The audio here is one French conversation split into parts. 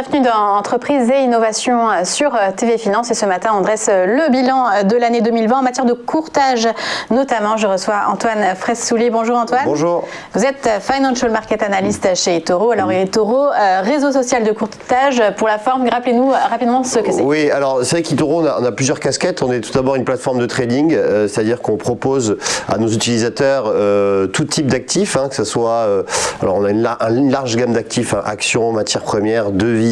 bienvenue dans Entreprises et Innovations sur TV Finance. Et ce matin, on dresse le bilan de l'année 2020 en matière de courtage notamment. Je reçois Antoine Fraisse-Soulier. Bonjour Antoine. Bonjour. Vous êtes Financial Market Analyst chez eToro. Alors eToro, réseau social de courtage pour la forme. Rappelez-nous rapidement ce que c'est. Oui, alors c'est vrai qu'eToro, on a plusieurs casquettes. On est tout d'abord une plateforme de trading, c'est-à-dire qu'on propose à nos utilisateurs tout type d'actifs, que ce soit, alors on a une large gamme d'actifs, actions, matières premières, devises,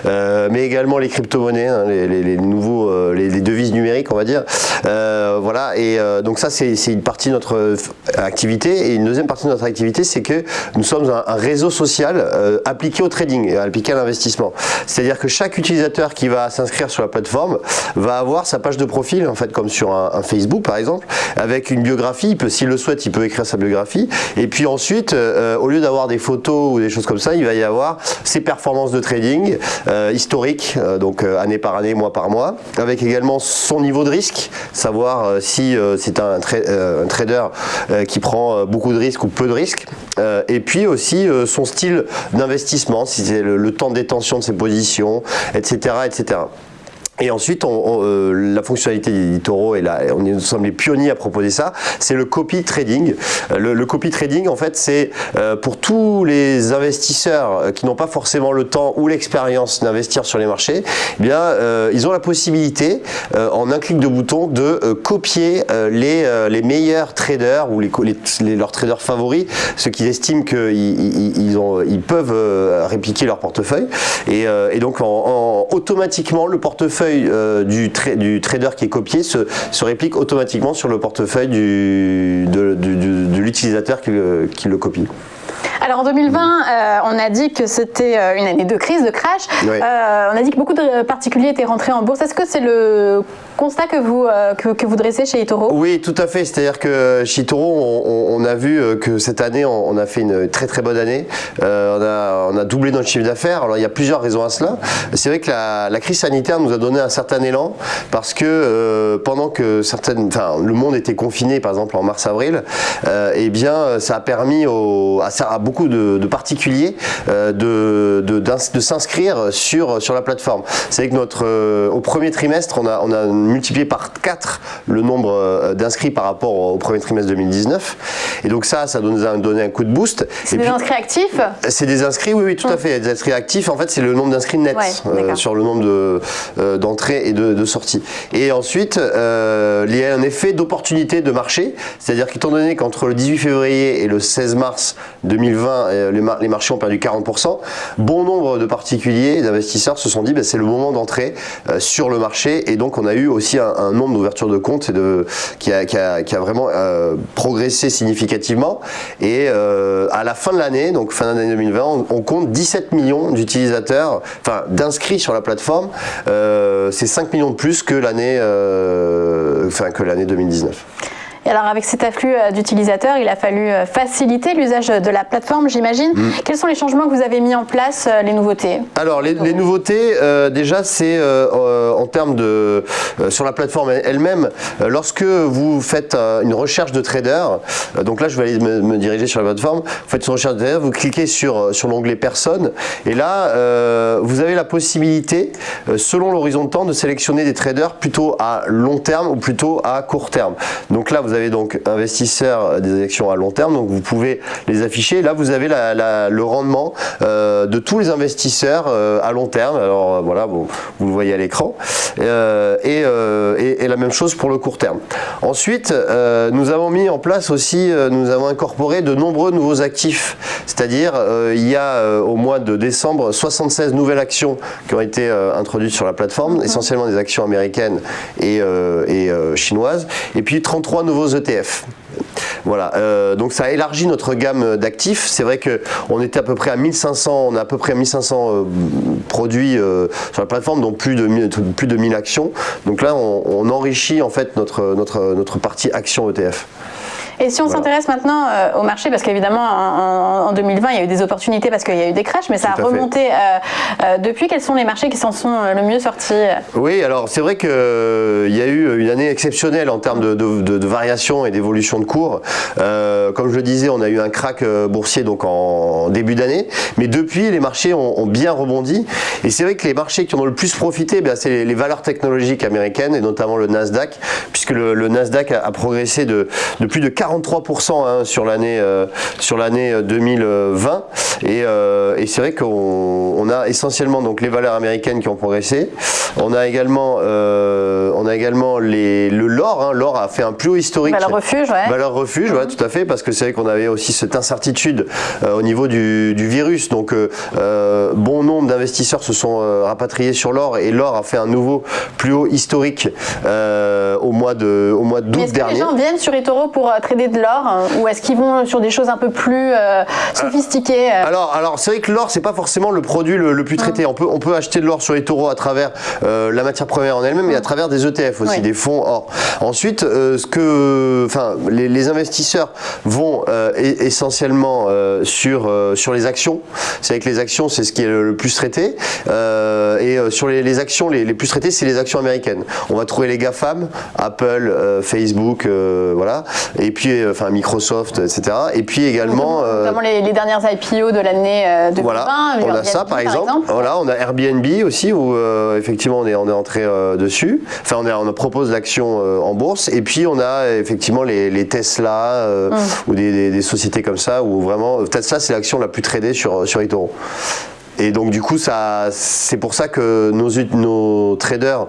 mais également les crypto-monnaies, les devises numériques, on va dire. Voilà, et donc ça c'est une partie de notre activité. Et une deuxième partie de notre activité, c'est que nous sommes un réseau social appliqué au trading, appliqué à l'investissement. C'est-à-dire que chaque utilisateur qui va s'inscrire sur la plateforme va avoir sa page de profil, en fait, comme sur un Facebook par exemple, avec une biographie. S'il le souhaite, il peut écrire sa biographie. Et puis ensuite, au lieu d'avoir des photos ou des choses comme ça, il va y avoir ses performances de trading historiques, donc année par année, mois par mois, avec également son niveau de risque, savoir si c'est un trader qui prend beaucoup de risques ou peu de risques, et puis aussi son style d'investissement, si c'est le temps de détention de ses positions, etc., etc. Et ensuite, la fonctionnalité d'eToro, et là, nous sommes les pionniers à proposer ça, c'est le copy trading. Le copy trading, en fait, c'est pour tous les investisseurs qui n'ont pas forcément le temps ou l'expérience d'investir sur les marchés, eh bien, ils ont la possibilité, en un clic de bouton, de copier les meilleurs traders ou leurs traders favoris, ceux qui estiment qu'ils peuvent répliquer leur portefeuille. Et donc, automatiquement, le portefeuille du trader qui est copié se réplique automatiquement sur le portefeuille de l'utilisateur qui le copie. Alors en 2020, on a dit que c'était une année de crise, de crash. Oui. On a dit que beaucoup de particuliers étaient rentrés en bourse. Est-ce que c'est le constat que vous dressez chez eToro? Oui, tout à fait. C'est-à-dire que chez eToro, on a vu que cette année, on a fait une très très bonne année. On a doublé notre chiffre d'affaires. Alors il y a plusieurs raisons à cela. C'est vrai que la crise sanitaire nous a donné un certain élan parce que pendant que le monde était confiné, par exemple en mars-avril, eh bien ça a permis à beaucoup de particuliers de s'inscrire sur la plateforme. C'est vrai que au premier trimestre, on a multiplié par 4 le nombre d'inscrits par rapport au premier trimestre 2019. Et donc ça nous a donné un coup de boost. C'est des inscrits actifs? C'est des inscrits, oui, tout à fait. Des inscrits actifs, en fait, c'est le nombre d'inscrits nets sur le nombre d'entrées et de sorties. Et ensuite, il y a un effet d'opportunité de marché, c'est-à-dire qu'étant donné qu'entre le 18 février et le 16 mars 2020, les marchés ont perdu 40%. Bon nombre de particuliers et d'investisseurs se sont dit c'est le moment d'entrer sur le marché, et donc on a eu aussi un nombre d'ouvertures de comptes qui a vraiment progressé significativement. Et à la fin de l'année, donc fin d'année 2020, on compte 17 millions d'utilisateurs, d'inscrits sur la plateforme. C'est 5 millions de plus que l'année 2019. Et alors avec cet afflux d'utilisateurs, il a fallu faciliter l'usage de la plateforme, j'imagine. Quels sont les changements que vous avez mis en place, les nouveautés? Alors les nouveautés, déjà c'est en termes sur la plateforme elle-même, lorsque vous faites une recherche de trader, donc là je vais aller me diriger sur la plateforme, vous faites une recherche de trader, vous cliquez sur l'onglet personne, et là vous avez la possibilité, selon l'horizon de temps, de sélectionner des traders plutôt à long terme ou plutôt à court terme. Donc là vous avez donc investisseurs des actions à long terme, donc vous pouvez les afficher. Là vous avez le rendement de tous les investisseurs à long terme. Alors voilà, vous le voyez à l'écran, et la même chose pour le court terme. Ensuite, nous avons mis en place aussi, nous avons incorporé de nombreux nouveaux actifs, c'est-à-dire il y a au mois de décembre 76 nouvelles actions qui ont été introduites sur la plateforme, essentiellement des actions américaines et chinoises, et puis 33 nouveaux ETF. Voilà, donc ça a élargi notre gamme d'actifs. C'est vrai qu'on était à peu près à 1500, on a à peu près 1500 produits sur la plateforme, dont plus de 1000 actions. Donc là, on enrichit en fait notre partie actions ETF. Et si on s'intéresse maintenant au marché, parce qu'évidemment en 2020 il y a eu des opportunités parce qu'il y a eu des crashs, mais ça a remonté depuis. Quels sont les marchés qui s'en sont le mieux sortis? Oui, alors c'est vrai qu'il y a eu une année exceptionnelle en termes de variation et d'évolution de cours. Comme je le disais, on a eu un krach boursier donc en début d'année, mais depuis les marchés ont bien rebondi. Et c'est vrai que les marchés qui en ont le plus profité, c'est les valeurs technologiques américaines et notamment le Nasdaq, puisque le Nasdaq a progressé de plus de 43% sur l'année 2020. Et c'est vrai qu'on a essentiellement donc les valeurs américaines qui ont progressé. On a également l'or. L'or a fait un plus haut historique. Valeur refuge, ouais. Valeur refuge, ouais, tout à fait, parce que c'est vrai qu'on avait aussi cette incertitude au niveau du virus. Donc, bon nombre d'investisseurs se sont rapatriés sur l'or et l'or a fait un nouveau plus haut historique au mois d'août dernier. Est-ce que les gens viennent sur eToro pour trader de l'or ou est-ce qu'ils vont sur des choses un peu plus sophistiquées? Alors c'est vrai que l'or c'est pas forcément le produit le plus traité. On peut acheter de l'or sur eToro à travers la matière première en elle-même et à travers des ETF aussi, des fonds or. Ensuite, les investisseurs vont essentiellement sur les actions. C'est vrai que les actions c'est ce qui est le plus traité et sur les actions les plus traitées c'est les actions américaines. On va trouver les GAFAM, Apple, Facebook, voilà, et puis Microsoft, etc. Et puis également notamment les dernières IPO de l'année 2020. Voilà, on a ça par exemple. Voilà, on a Airbnb aussi où effectivement on est entré dessus. Enfin on propose l'action en bourse et puis on a effectivement les Tesla ou des sociétés comme ça où vraiment Tesla c'est l'action la plus tradée sur eToro. Et donc du coup, c'est pour ça que nos traders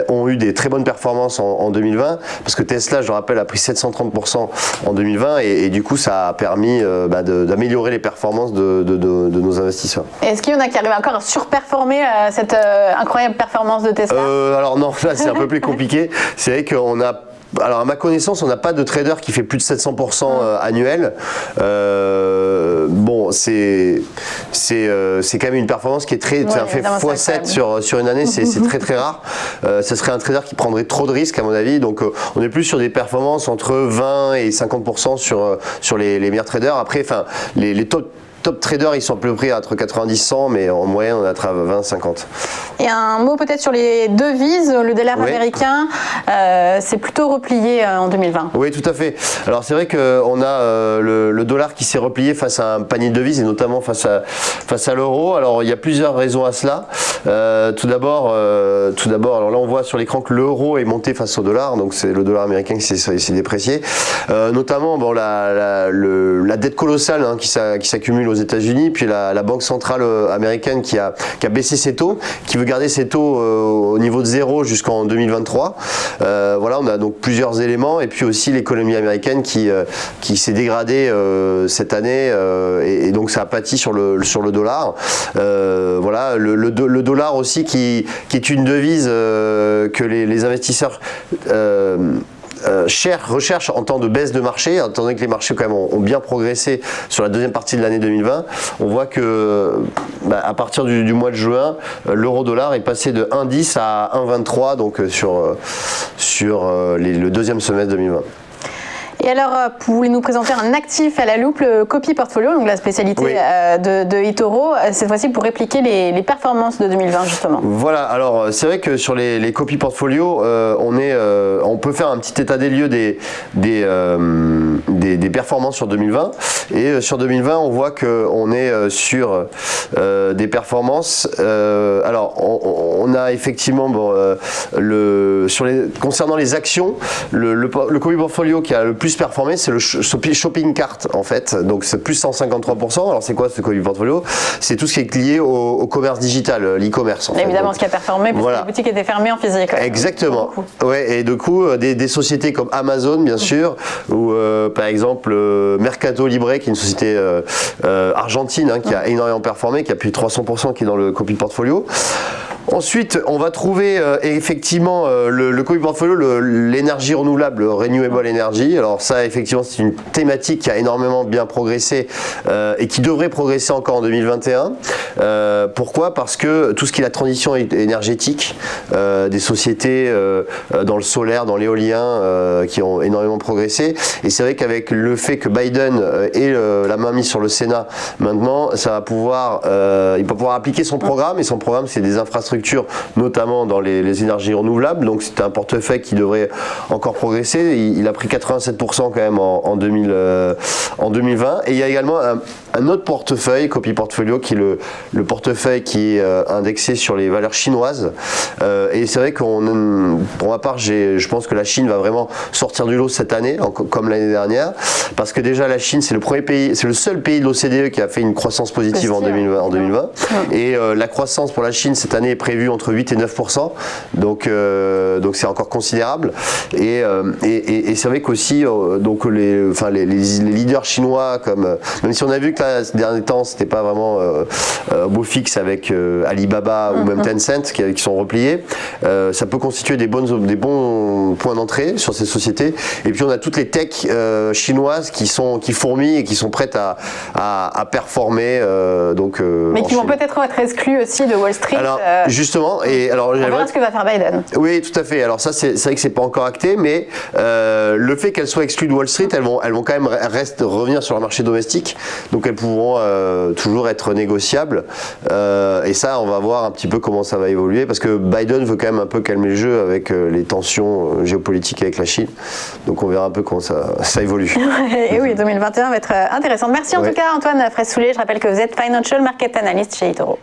ont eu des très bonnes performances en 2020, parce que Tesla, je le rappelle, a pris 730% en 2020, et du coup, ça a permis d'améliorer les performances de nos investisseurs. Est-ce qu'il y en a qui arrivent encore à surperformer cette incroyable performance de Tesla? Alors non, là c'est un peu plus compliqué. C'est vrai qu'on a... Alors à ma connaissance, on n'a pas de trader qui fait plus de 700% annuel. Bon, c'est quand même une performance qui est très, fait x7 sur une année, c'est très très rare. Ça serait un trader qui prendrait trop de risques à mon avis. Donc on est plus sur des performances entre 20 et 50% sur les meilleurs traders. Après, les top traders, ils sont à peu près entre 90-100, mais en moyenne, on est à 20-50. Et un mot peut-être sur les devises. Le dollar américain s'est plutôt replié en 2020. Oui, tout à fait. Alors c'est vrai qu'on a le dollar qui s'est replié face à un panier de devises, et notamment face à l'euro. Alors il y a plusieurs raisons à cela. Tout d'abord, alors là on voit sur l'écran que l'euro est monté face au dollar, donc c'est le dollar américain qui s'est déprécié. Notamment la dette colossale qui s'accumule aux États-Unis, puis la Banque centrale américaine qui a baissé ses taux, qui veut garder ses taux au niveau de 0 jusqu'en 2023. Voilà, on a donc plusieurs éléments, et puis aussi l'économie américaine qui s'est dégradée cette année, et donc ça a pâti sur le dollar. Voilà, le dollar aussi qui est une devise que les investisseurs recherche en temps de baisse de marché, étant donné que les marchés quand même ont bien progressé sur la deuxième partie de l'année 2020. On voit que à partir du mois de juin, l'euro-dollar est passé de 1,10 à 1,23 donc sur le deuxième semestre 2020. Et alors, vous voulez nous présenter un actif à la loupe, le Copy Portfolio, donc la spécialité de eToro, cette fois-ci pour répliquer les performances de 2020 justement. Voilà, alors c'est vrai que sur les Copy Portfolio, on peut faire un petit état des lieux des performances sur 2020. Et sur 2020, on voit qu'on est sur des performances. Alors, on a effectivement concernant les actions, le Copy Portfolio qui a le plus performé, c'est le shopping cart en fait, donc c'est plus 153%. Alors c'est quoi ce Copy Portfolio? C'est tout ce qui est lié au commerce digital, l'e-commerce. Évidemment, donc, ce qui a performé parce que les boutiques étaient fermées en physique. Exactement. Ouais, et du coup, des sociétés comme Amazon, bien sûr, ou par exemple Mercado Libre, qui est une société argentine qui a énormément performé, qui a plus de 300%, qui est dans le Copy Portfolio. Ensuite, on va trouver effectivement le copy portfolio, l'énergie renouvelable, renewable energy. Alors ça, effectivement, c'est une thématique qui a énormément bien progressé et qui devrait progresser encore en 2021. Pourquoi ? Parce que tout ce qui est la transition énergétique, des sociétés dans le solaire, dans l'éolien, qui ont énormément progressé. Et c'est vrai qu'avec le fait que Biden ait la main mise sur le Sénat, maintenant, ça va pouvoir, il va pouvoir appliquer son programme. Et son programme, c'est des infrastructures, notamment dans les énergies renouvelables. Donc c'est un portefeuille qui devrait encore progresser. Il a pris 87% quand même en 2020. Et il y a également un autre portefeuille, copy portfolio, qui est le portefeuille qui est indexé sur les valeurs chinoises. Et c'est vrai pour ma part, je pense que la Chine va vraiment sortir du lot cette année, comme l'année dernière, parce que déjà la Chine, c'est le seul pays de l'OCDE qui a fait une croissance positive en 2020. Et la croissance pour la Chine cette année est prévue entre 8 et 9%. Donc c'est encore considérable. Et c'est vrai qu'aussi donc les leaders chinois, même si on a vu que là, ces derniers temps, c'était pas vraiment beau fixe avec Alibaba ou même Tencent qui sont repliés, ça peut constituer des bons points d'entrée sur ces sociétés. Et puis on a toutes les techs chinoises qui fourmillent et qui sont prêtes à performer. Mais qui vont peut-être être exclus aussi de Wall Street. Alors justement, on verra ce que va faire Biden. Oui, tout à fait. Alors ça, c'est vrai que c'est pas encore acté, mais le fait qu'elles soient exclues de Wall Street, elles vont quand même revenir sur le marché domestique, donc elles pourront toujours être négociables. Et ça, on va voir un petit peu comment ça va évoluer, parce que Biden veut quand même un peu calmer le jeu avec les tensions géopolitiques avec la Chine. Donc on verra un peu comment ça évolue. Et oui, 2021 va être intéressant. Merci en tout cas Antoine Fraisse-Soulier. Je rappelle que vous êtes Financial Market Analyst chez eToro.